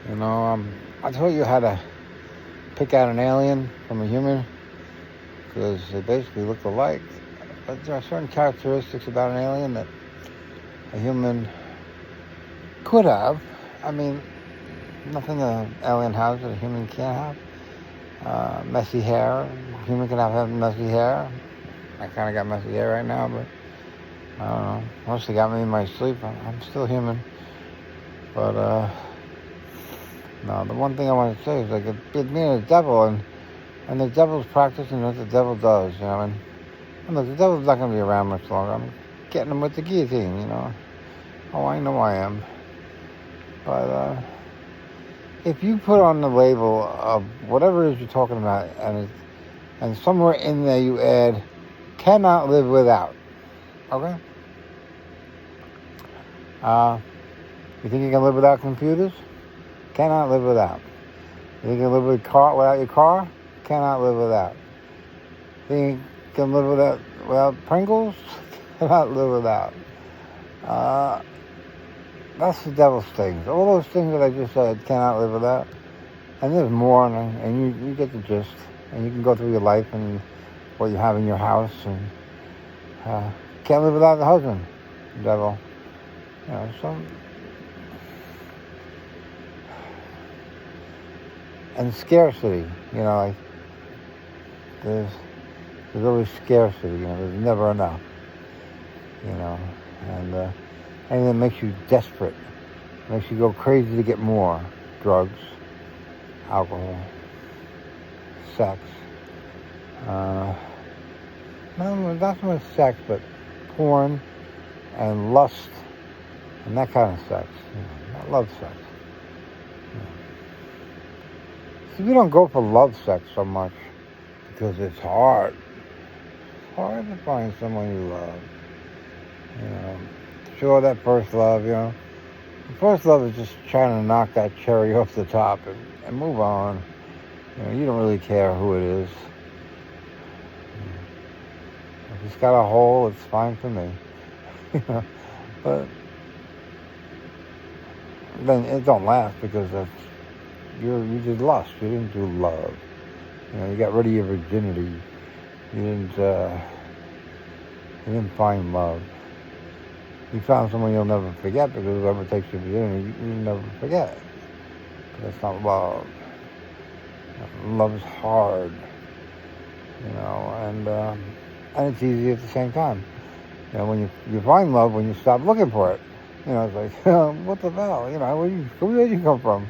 You know, I told you how to pick out an alien from a human because they basically look alike. But there are certain characteristics about an alien that a human could have. I mean, nothing an alien has that a human can't have. Messy hair. A human can have messy hair. I kind of got messy hair right now, but I don't know. Mostly got me in my sleep. I'm still human. But, no, the one thing I want to say is like it being a devil and the devil's practicing what the devil does, you know. And look, the devil's not going to be around much longer. I'm getting him with the guillotine, you know. Oh, I know I am. But if you put on the label of whatever it is you're talking about, and somewhere in there you add cannot live without, okay? You think you can live without computers? Cannot live without. You think you can live without your car? Cannot live without. You think you can live without Pringles? Cannot live without. That's the devil's things. All those things that I just said cannot live without. And there's more, and you get the gist. And you can go through your life and what you have in your house. And can't live without the husband, the devil. You know, and scarcity. You know, like there's always scarcity. You know, there's never enough. You know, and anything that makes you desperate, makes you go crazy to get more. Drugs, alcohol, sex. Not so much sex, but porn and lust and that kind of sex. You know, not love sex. You know. See, we don't go for love sex so much because it's hard. It's hard to find someone you love. You know, sure, that first love, you know. The first love is just trying to knock that cherry off the top and move on. You know, you don't really care who it is. If it's got a hole, it's fine for me. You know, but then it don't last because you did lust. You didn't do love. You know, you got rid of your virginity. You didn't find love. You found someone you'll never forget because whoever takes your virginity, you never forget. But that's not love. Love is hard, you know, and it's easy at the same time. You know, when you find love, when you stop looking for it, you know, it's like, what the hell, you know, where did you come from?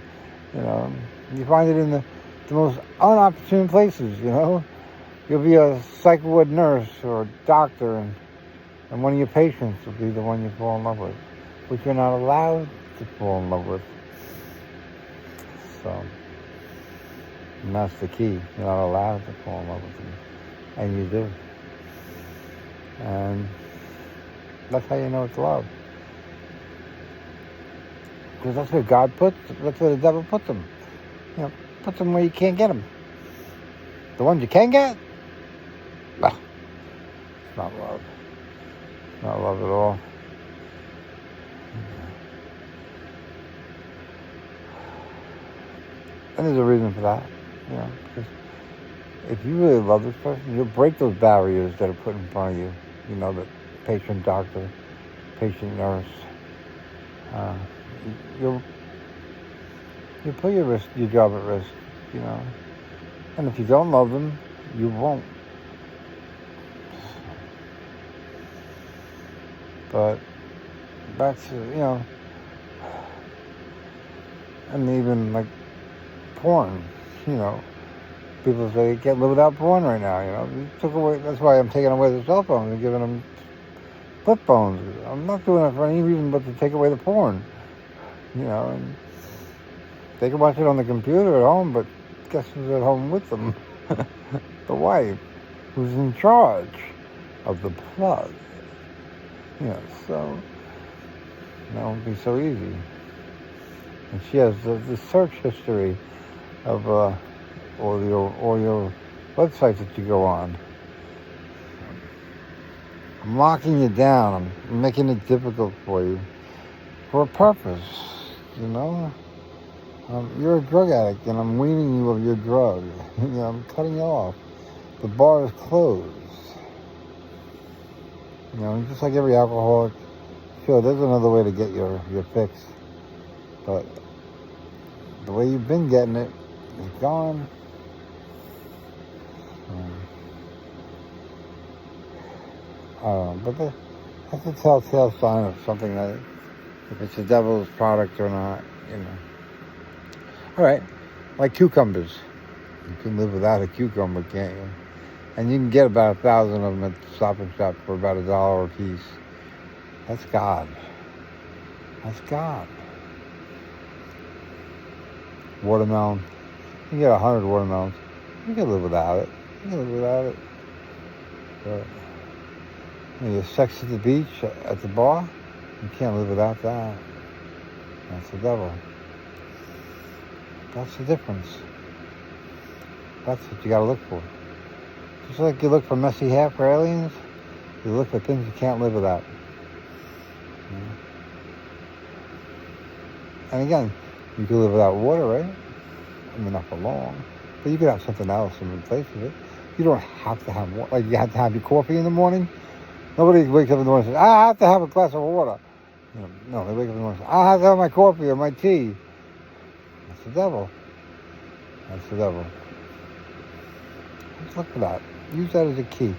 You know, you find it in the most unopportune places, you know. You'll be a psych ward nurse or a doctor, and one of your patients will be the one you fall in love with, which you're not allowed to fall in love with. So, and that's the key. You're not allowed to fall in love with them. And you do. And that's how you know it's love. Because that's where that's where the devil puts them. You know, puts them where you can't get them. The ones you can get, well, it's not love. It's not love at all. And there's a reason for that. You know, because if you really love this person, you'll break those barriers that are put in front of you. You know, the patient doctor, patient nurse. You'll put your job at risk, you know. And if you don't love them, you won't. But that's, you know, and even like porn, you know. People say you can't live without porn right now, you know. You took away, that's why I'm taking away the cell phones and giving them flip phones. I'm not doing it for any reason but to take away the porn, you know. And they can watch it on the computer at home, but guess who's at home with them? The wife, who's in charge of the plug. You know, so that won't be so easy. And she has the search history of all your websites that you go on. I'm locking you down. I'm making it difficult for you for a purpose, you know. You're a drug addict, and I'm weaning you of your drug. I'm cutting you off. The bar is closed. Just like every alcoholic, sure, there's another way to get your fix, but the way you've been getting it is gone. But that's a telltale sign of something that, if it's the devil's product or not, All right, like cucumbers. You can live without a cucumber, can't you? And you can get about 1,000 of them at the Stop and Shop for about $1 a piece. That's God. That's God. Watermelon. You can get 100 watermelons. You can live without it. You can live without it. But your sex at the beach, at the bar, you can't live without that. That's the devil. That's the difference. That's what you gotta look for. Just like you look for messy hair for aliens, you look for things you can't live without. And again, you can live without water, right? I mean, not for long. But you could have something else in place of it. You don't have to have water. Like, you have to have your coffee in the morning. Nobody wakes up in the morning and says, I have to have a glass of water. No, they wake up in the morning and say, I have to have my coffee or my tea. That's the devil. That's the devil. Just look for that. Use that as a key.